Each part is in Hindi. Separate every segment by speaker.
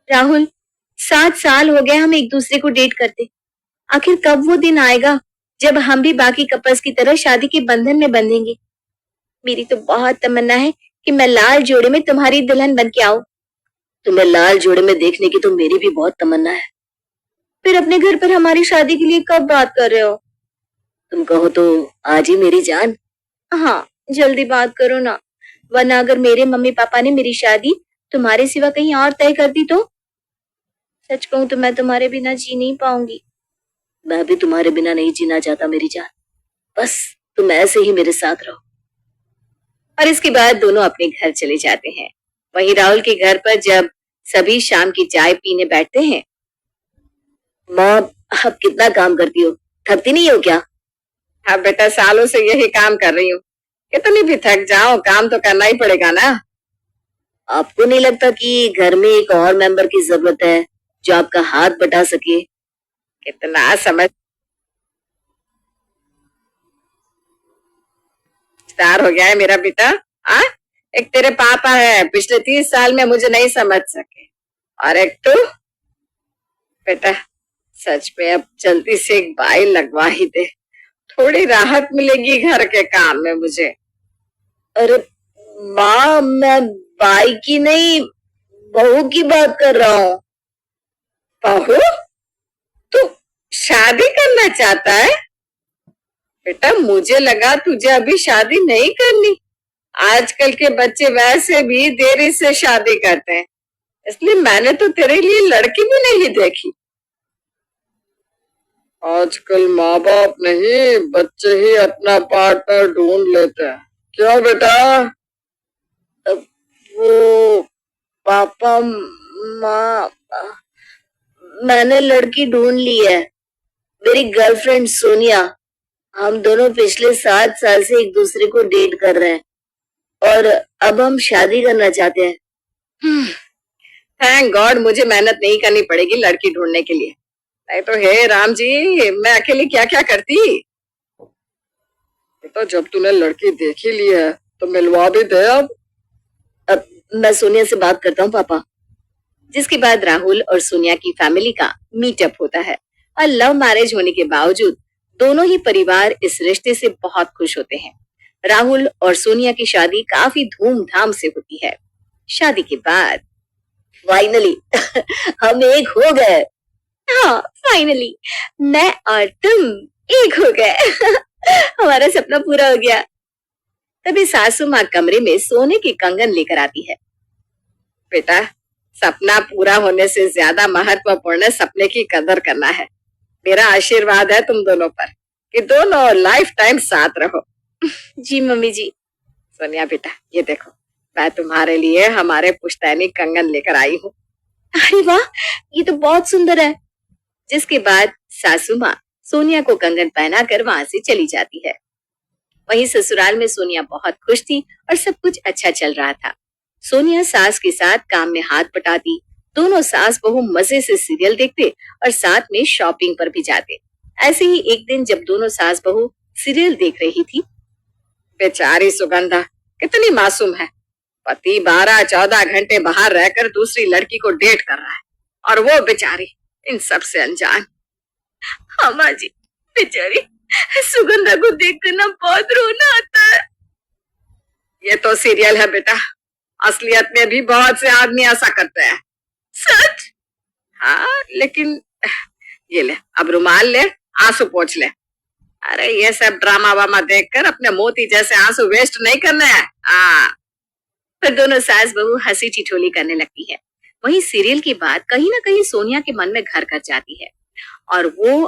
Speaker 1: राहुल, 7 साल हो गए हम एक दूसरे को डेट करते। आखिर कब वो दिन आएगा जब हम भी बाकी कपल्स की तरह शादी के बंधन में बंधेंगे। मेरी तो बहुत तमन्ना है कि मैं लाल जोड़े में तुम्हारी दुल्हन बन के आऊं। तुम्हें लाल जोड़े में देखने की तो मेरी भी बहुत तमन्ना है। फिर अपने घर पर हमारी शादी के लिए कब बात कर रहे हो? तुम कहो तो आज ही मेरी जान। हाँ, जल्दी बात करो ना, वरना अगर मेरे मम्मी पापा ने मेरी शादी तुम्हारे सिवा कहीं और तय कर दी तो? सच कहूं तो मैं तुम्हारे बिना जी नहीं पाऊंगी। मैं भी तुम्हारे बिना नहीं जीना चाहता मेरी जान। बस तुम ऐसे ही मेरे साथ रहो। और इसके बाद दोनों अपने घर चले जाते हैं। वहीं राहुल के घर पर जब सभी शाम की चाय पीने बैठते हैं। माँ, अब कितना काम करती हो, थकती नहीं हो क्या? हाँ बेटा, सालों से यही काम कर रही हूँ। कितनी भी थक जाओ, काम तो करना ही पड़ेगा ना। आपको नहीं लगता कि घर में एक और मेंबर की जरूरत है जो आपका हाथ बटा सके? कितना समझदार हो गया है मेरा बेटा। आ? एक तेरे पापा है, पिछले 30 साल में मुझे नहीं समझ सके, और एक तू। बेटा, सच में अब जल्दी से एक बाई लगवा ही दे, थोड़ी राहत मिलेगी घर के काम में मुझे। अरे माँ, मैं बाई की नहीं, बहू की बात कर रहा हूँ। बहू? तू शादी करना चाहता है? बेटा, मुझे लगा तुझे अभी शादी नहीं करनी। आजकल के बच्चे वैसे भी देरी से शादी करते हैं, इसलिए मैंने तो तेरे लिए लड़की भी नहीं देखी। आजकल माँ बाप नहीं, बच्चे ही अपना पार्टनर ढूंढ लेते हैं। क्यों बेटा? वो पापा, माँ, मैंने लड़की ढूंढ ली है, मेरी गर्लफ्रेंड सोनिया। हम दोनों पिछले 7 साल से एक दूसरे को डेट कर रहे हैं और अब हम शादी करना चाहते हैं। थैंक गॉड, मुझे मेहनत नहीं करनी पड़ेगी लड़की ढूंढने के लिए। नहीं तो हे राम जी, मैं अकेली क्या क्या करती। तो जब तूने लड़की देख ही ली है तो मिलवा भी दे अब मैं सोनिया से बात करता हूँ पापा। जिसके बाद राहुल और सोनिया की फैमिली का मीटअप होता है और लव मैरिज होने के बावजूद दोनों ही परिवार इस रिश्ते से बहुत खुश होते हैं। राहुल और सोनिया की शादी काफी धूमधाम से होती है। शादी के बाद फाइनली हम एक हो गए। हाँ, फाइनली मैं और तुम एक हो गए। हमारा सपना पूरा हो गया। तभी सासू माँ कमरे में सोने के कंगन लेकर आती है। बेटा, सपना पूरा होने से ज्यादा महत्वपूर्ण सपने की कदर करना है। मेरा आशीर्वाद है तुम दोनों पर कि दोनों लाइफ टाइम साथ रहो। जी मम्मी जी। सोनिया बेटा, ये देखो, मैं तुम्हारे लिए हमारे पुश्तैनी कंगन लेकर आई हूँ। अरे वाह, ये तो बहुत सुंदर है। जिसके बाद सासू माँ सोनिया को कंगन पहनाकर वहां से चली जाती है। वहीं ससुराल में सोनिया बहुत खुश थी और सब कुछ अच्छा चल रहा था। सोनिया सास के साथ काम में हाथ बटाती, दोनों सास बहू मजे से सीरियल देखते और साथ में शॉपिंग पर भी जाते। ऐसे ही एक दिन जब दोनों सास बहू सीरियल देख रही थी। बेचारी सुगंधा कितनी मासूम है, पति 12-14 घंटे बाहर रहकर दूसरी लड़की को डेट कर रहा है और वो बेचारी इन सब से अनजान। हाँ माँ जी, बेचारी सुगंधा को देखकर ना बहुत रोना आता है। ये तो सीरियल है बेटा, असलियत में भी बहुत से आदमी ऐसा करते हैं। सच? हाँ, लेकिन ये ले, अब रुमाल ले, आंसू पोंछ ले। अरे ये सब ड्रामा वामा देखकर अपने मोती जैसे आंसू वेस्ट नहीं करने हैं। हाँ। फिर दोनों सास बहू हंसी ठिठोली करने लगती है। वहीं सीरियल की बात कहीं ना कहीं सोनिया के मन में घर कर जाती है और वो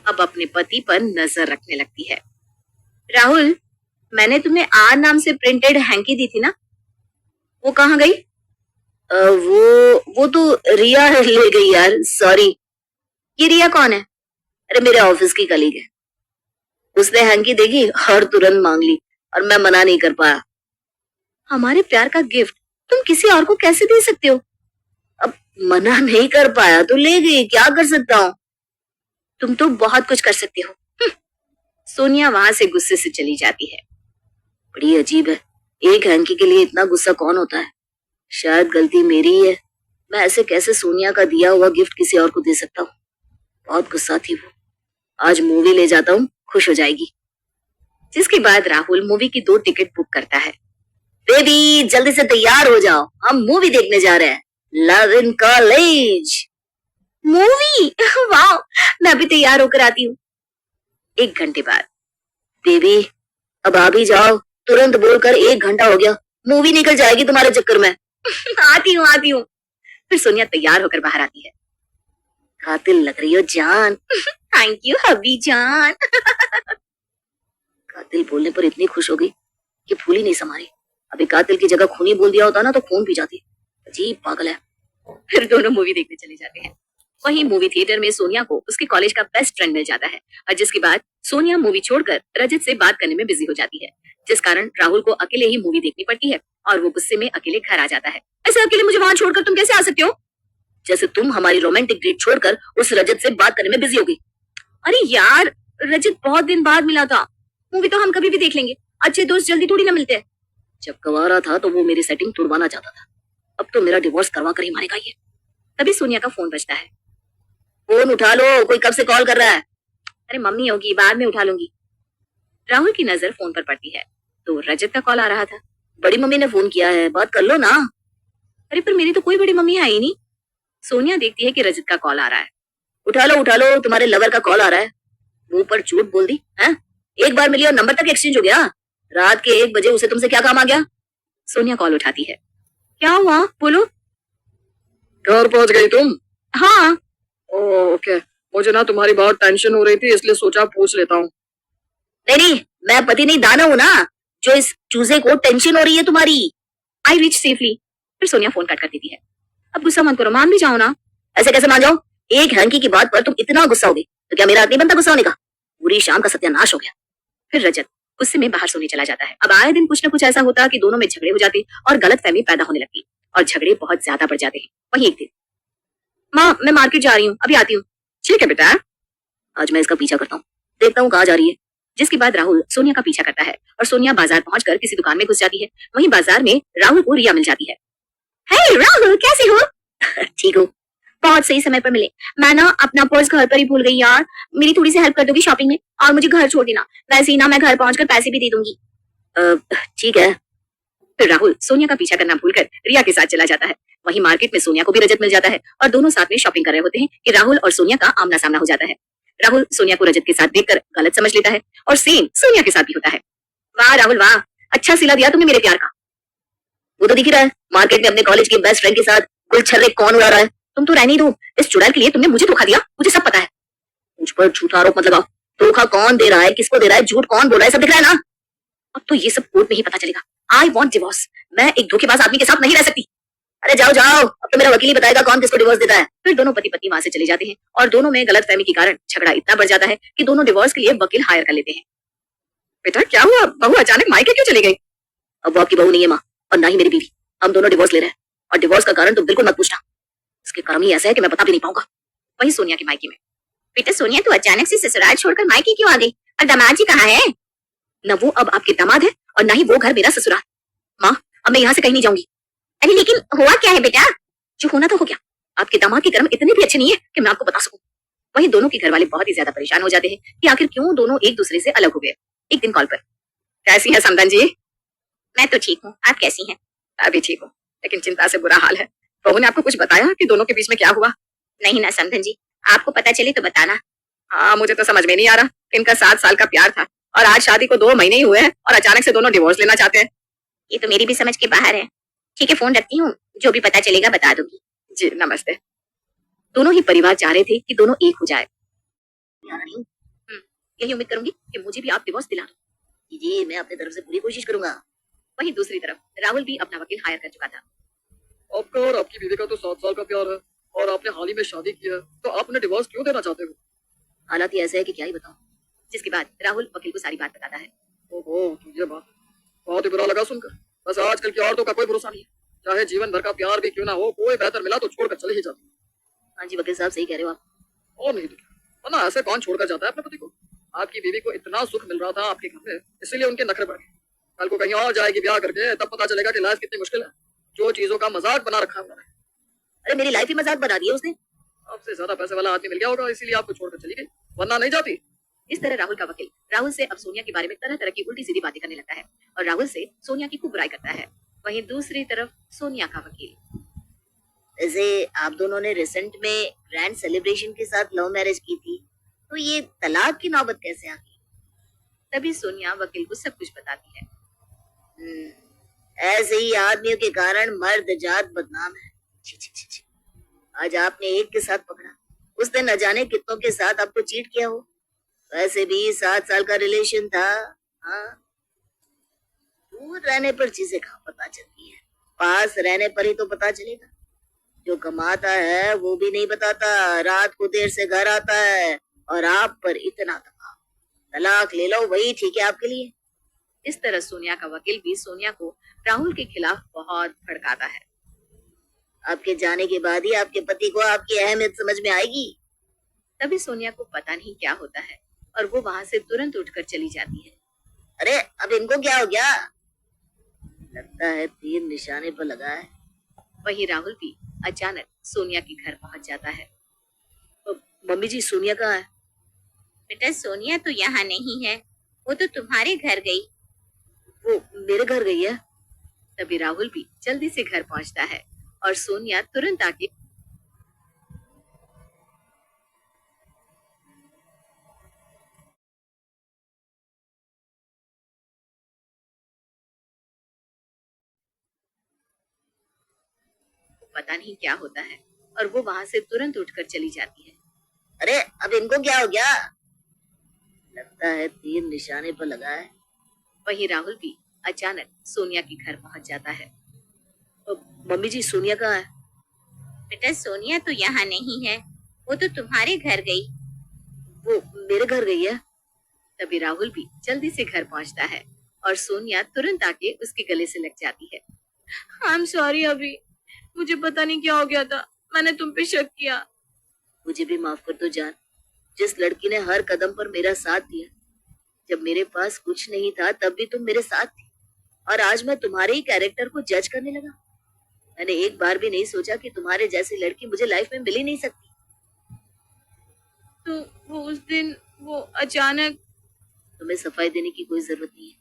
Speaker 1: अब अपने पति पर नजर रखने लगती है। राहुल, मैंने तुम्हें आर नाम से प्रिंटेड हैंकी दी थी ना, वो कहाँ गई? वो तो रिया ले गई यार, सॉरी। ये रिया कौन है? अरे मेरे ऑफिस की कलीग है। उसने हैंकी देखी और तुरंत मांग ली और मैं मना नहीं कर पाया। हमारे प्यार का गिफ्ट तुम किसी और को कैसे दे सकते हो? अब मना नहीं कर पाया तो ले गई, क्या कर सकता हूँ। तुम तो बहुत कुछ कर सकते हो। सोनिया वहां से गुस्से से चली जाती है। बड़ी अजीब है, एक हैंकी के लिए इतना गुस्सा कौन होता है? शायद गलती मेरी ही है। मैं ऐसे कैसे सोनिया का दिया हुआ गिफ्ट किसी और को दे सकता हूँ? बहुत गुस्सा थी वो। आज मूवी ले जाता हूँ, खुश हो जाएगी। जिसके बाद राहुल मूवी की 2 टिकट बुक करता है। बेबी जल्दी से तैयार हो जाओ, हम मूवी देखने जा रहे हैं, लव इन कॉलेज। मूवी वाह, मैं अभी तैयार होकर आती हूँ। 1 घंटे बाद, बेबी अब आ भी जाओ, तुरंत बोलकर 1 घंटा हो गया, मूवी निकल जाएगी तुम्हारे चक्कर में। आती हूँ। फिर सोनिया तैयार होकर बाहर आती है। कातिल लग रही हो जान। थैंक यू हबी जान। कातिल बोलने पर इतनी खुश हो गई कि फूल ही नहीं समारी। अभी कातिल की जगह खूनी बोल दिया होता ना तो खून पी जाती। अजीब पागल है। फिर दोनों मूवी देखने चले जाते हैं। वहीं मूवी थिएटर में सोनिया को उसके कॉलेज का बेस्ट फ्रेंड मिल जाता है और जिसके बाद सोनिया मूवी छोड़कर रजत से बात करने में बिजी हो जाती है, जिस कारण राहुल को अकेले ही मूवी देखनी पड़ती है और वो गुस्से में अकेले घर आ जाता है। ऐसे अकेले मुझे वहां छोड़कर तुम कैसे आ सकते हो? जैसे तुम हमारी रोमांटिक डेट छोड़कर उस रजत से बात करने में बिजी हो गई। अरे यार, रजत बहुत दिन बाद मिला था, मूवी तो हम कभी भी देख लेंगे, अच्छे दोस्त जल्दी थोड़ी ना मिलते हैं। जब गवारा था तो वो मेरी सेटिंग तुड़वाना चाहता था, अब तो मेरा डिवोर्स करवा कर ही मारेगा ये। तभी सोनिया का फोन बजता है। फोन उठा लो, कोई कब से कॉल कर रहा है? अरे मम्मी होगी, बाद में उठा लूंगी। राहुल की नजर फोन पर पड़ती है तो रजत का कॉल आ रहा था। बड़ी मम्मी ने फोन किया है, बात कर लो ना। अरे पर मेरी तो कोई बड़ी मम्मी आई नहीं। सोनिया देखती है कि रजत का कॉल आ रहा है। उठा लो, तुम्हारे लवर का कॉल आ रहा है। मुंह पर झूठ बोल दी है? एक बार मिली और नंबर तक एक्सचेंज हो गया। रात के 1 बजे उसे तुमसे क्या काम आ गया? सोनिया कॉल उठाती है। क्या हुआ, बोलो। घर पहुंच गई तुम? हाँ। ओके, मुझे ना तुम्हारी बहुत टेंशन हो रही थी इसलिए सोचा पूछ लेता हूँ। नहीं, मैं पति नहीं दाना हूँ ना, जो इस चूजे को टेंशन हो रही है तुम्हारी। I reach safely. फिर सोनिया फोन कट कर देती है। अब गुस्सा मत करो, मान भी जाओ ना। ऐसे कैसे मान जाओ? एक हैंकी की बात पर तुम इतना गुस्सा हो गई तो क्या मेरा हक नहीं बनता गुस्सा होने का? पूरी शाम का सत्यानाश हो गया। फिर रजत गुस्से में बाहर सोने चला जाता है। अब आए दिन कुछ न कुछ ऐसा होता कि दोनों में झगड़े हो जाते और गलतफहमी पैदा होने लगती और झगड़े बहुत ज्यादा बढ़ जाते हैं। वहीं एक दिन, माँ मैं मार्केट जा रही हूँ, अभी आती हूँ। ठीक है बेटा। आज मैं इसका पीछा करता हूँ, देखता हूँ कहाँ जा रही है। जिसके बाद राहुल सोनिया का पीछा करता है और सोनिया बाजार पहुंचकर किसी दुकान में घुस जाती है। वहीं बाजार में राहुल को रिया मिल जाती है। हे राहुल, कैसे हो? ठीक हूँ, बहुत सही समय पर मिले। मैं ना अपना पर्स घर पर ही भूल गई यार, मेरी थोड़ी सी हेल्प कर दोगी शॉपिंग में और मुझे घर छोड़ देना, वैसे ही ना मैं घर पहुंचकर पैसे भी दे दूंगी। ठीक है। फिर राहुल सोनिया का पीछा करना भूलकर रिया के साथ चला जाता है। वहीं मार्केट में सोनिया को भी रजत मिल जाता है और दोनों साथ में शॉपिंग कर रहे होते हैं कि राहुल और सोनिया का आमना सामना हो जाता है। राहुल सोनिया को रजत के साथ देखकर गलत समझ लेता है और सेम सोनिया के साथ भी होता है। वाह राहुल वाह, अच्छा सिला दिया तुमने मेरे प्यार का। वो तो दिख ही रहा है, मार्केट में अपने कॉलेज के बेस्ट फ्रेंड के साथ गुलछर्रे कौन उड़ा रहा है। तुम तो रहने ही दो, इस चुड़ैल के लिए तुमने मुझे धोखा दिया, मुझे सब पता है। मुझ पर झूठा आरोप मत लगाओ। धोखा कौन दे रहा है, किसको दे रहा है, झूठ कौन बोल रहा है, सब दिख रहा है ना। अब तो ये सब कोर्ट में ही पता चलेगा। I want divorce. मैं एक धोखेबाज आदमी के साथ नहीं रह सकती। अरे जाओ जाओ, अब तो मेरा वकील ही बताएगा कौन किसको डिवोर्स देता है। फिर दोनों पति पत्नी वहां से चले जाते हैं और दोनों में गलतफहमी के कारण झगड़ा इतना बढ़ जाता है कि दोनों डिवोर्स के लिए वकील हायर कर लेते हैं। बेटा क्या हुआ, बहू अचानक मायके क्यों चली गई? अब वो आपकी बहू नहीं है माँ, और ना ही मेरी बीवी। हम दोनों डिवोर्स ले रहे हैं और डिवोर्स का कारण तो बिल्कुल मत पूछना, इसके कर्म ही ऐसा है कि मैं बता भी नहीं पाऊंगा। वहीं सोनिया के मायके में। बेटा सोनिया तू अचानक से ससुराल छोड़कर मायके क्यों आ गई, और दामाद जी कहाँ है? न वो अब आपके दामाद है और ना ही वो घर मेरा ससुराल। माँ अब मैं यहाँ से कहीं नहीं जाऊंगी। अरे लेकिन हुआ क्या है बेटा? जो होना तो हो गया, आपके दामाद के कर्म इतने भी अच्छे नहीं है कि मैं आपको बता सकूं। वहीं दोनों के घर वाले बहुत ही ज्यादा परेशान हो जाते हैं कि आखिर क्यों दोनों एक दूसरे से अलग हो गए। एक दिन कॉल पर, कैसी है समदन जी? मैं तो ठीक हूँ, आप कैसी हैं? मैं भी ठीक हूँ, लेकिन चिंता से बुरा हाल है। बहू ने आपको कुछ बताया कि दोनों के बीच में क्या हुआ? नहीं ना समधन जी, आपको पता चले तो बताना। हाँ मुझे तो समझ में नहीं आ रहा, इनका 7 साल का प्यार था और आज शादी को 2 महीने ही हुए हैं और अचानक से दोनों डिवोर्स लेना चाहते हैं। ये तो मेरी भी समझ के बाहर है। ठीक है फोन रखती हूँ, जो भी पता चलेगा बता दूंगी। जी नमस्ते। दोनों ही परिवार चाह रहे थे कि दोनों एक हो जाए। यही उम्मीद करूंगी कि मुझे भी आप डिवोर्स दिला दो। जी मैं अपनी तरफ से पूरी कोशिश करूंगा। वहीं दूसरी तरफ राहुल भी अपना वकील हायर कर चुका था।
Speaker 2: आपका और आपकी बीवी का तो 7 साल का प्यार है और आपने हाल ही में शादी की है, तो आप उन्हें डिवोर्स क्यों देना चाहते हो?
Speaker 1: हालात ही ऐसे है कि क्या ही बताऊं। जिसके बाद राहुल वकील को सारी बात बताता है।
Speaker 2: ओहो तो ये बात बहुत ही बुरा लगा सुनकर। बस आजकल की औरतों का कोई भरोसा नहीं है, चाहे जीवन भर का प्यार भी क्यों ना हो, कोई बेहतर मिला तो छोड़कर चले ही जाती है।
Speaker 1: हाँ जी वकील साहब सही कह रहे हो आप।
Speaker 2: और नहीं तो क्या, वरना ऐसे कौन छोड़कर जाता है अपने पति को? आपकी बीवी को इतना सुख मिल रहा था आपके घर में, इसीलिए उनके नखरे बढ़ गए। कल को कहीं और जाएगी ब्याह करके, तब पता चलेगा कि लाइफ कितनी मुश्किल है। जो चीजों का मजाक बना रखा है उन्होंने।
Speaker 1: अरे मेरी लाइफ ही मजाक बना दी है उसने।
Speaker 2: आपसे ज्यादा पैसे वाला आदमी मिल गया होगा, इसीलिए आपको छोड़कर चली गई, वरना नहीं जाती।
Speaker 1: इस तरह राहुल का वकील राहुल से अब सोनिया के बारे में तरह तरह की उल्टी सीधी बातें करने लगता है और राहुल से सोनिया की खूब बुराई करता है। वहीं दूसरी तरफ सोनिया का वकील, जैसे आप दोनों ने रिसेंट में ग्रैंड सेलिब्रेशन के साथ लव मैरिज की थी, तो ये तलाक की नौबत कैसे आ गई? तभी सोनिया वकील को सब कुछ बताती है। ऐसे ही आदमियों के कारण मर्द जात बदनाम है। छी, छी, छी, छी। आज आपने एक के साथ पकड़ा, उसने न जाने कितनों के साथ आपको चीट किया हो। वैसे भी 7 साल का रिलेशन था। हाँ, दूर रहने पर चीजें कहाँ पता चलती है, पास रहने पर ही तो पता चलेगा। जो कमाता है वो भी नहीं बताता, रात को देर से घर आता है और आप पर इतना दबाव। तलाक ले लो, वही ठीक है आपके लिए। इस तरह सोनिया का वकील भी सोनिया को राहुल के खिलाफ बहुत भड़काता है। आपके जाने के बाद ही आपके पति को आपकी अहमियत समझ में आएगी। तभी सोनिया को पता नहीं क्या होता है और वो वहां से तुरंत उठकर चली जाती है। अरे अब इनको क्या हो गया? लगता है तीर निशाने पर लगा है। वहीं राहुल भी अचानक सोनिया के घर पहुंच जाता है। मम्मी जी, सोनिया कहाँ है? बेटा, सोनिया तो यहाँ नहीं है, वो तो तुम्हारे घर गई। वो मेरे घर गई है? तभी राहुल भी जल्दी से घर पहुंचता है और सोनिया तुरंत आके पता नहीं क्या होता है और वो वहां से तुरंत उठकर चली जाती है। अरे अब इनको क्या हो गया? लगता है तीर निशाने पर लगा है। वहीं राहुल भी अचानक सोनिया के घर पहुंच जाता है। मम्मी जी, सोनिया कहाँ है? बेटा, सोनिया तो यहाँ नहीं है, वो तो तुम्हारे घर गई। वो मेरे घर गई है? तभी राहुल भी जल्दी से घर पहुंचता है और सोनिया तुरंत आके उसके गले से लग जाती है। आई एम सॉरी अभी, मुझे पता नहीं क्या हो गया था, मैंने तुम पे शक किया। मुझे भी माफ कर दो जान। जिस लड़की ने हर कदम पर मेरा साथ दिया, जब मेरे पास कुछ नहीं था तब भी तुम मेरे साथ थी, और आज मैं तुम्हारे ही कैरेक्टर को जज करने लगा। मैंने एक बार भी नहीं सोचा कि तुम्हारे जैसी लड़की मुझे लाइफ में मिल ही नहीं सकती। तो वो उस दिन वो अचानक, तुम्हें सफाई देने की कोई जरूरत नहीं है।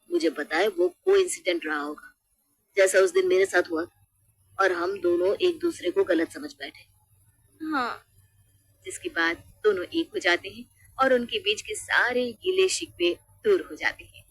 Speaker 1: मुझे पता है वो कोइंसिडेंट रहा होगा, जैसा उस दिन मेरे साथ हुआ था और हम दोनों एक दूसरे को गलत समझ बैठे। हाँ, जिसके बाद दोनों एक हो जाते हैं और उनके बीच के सारे गिले शिकवे दूर हो जाते हैं।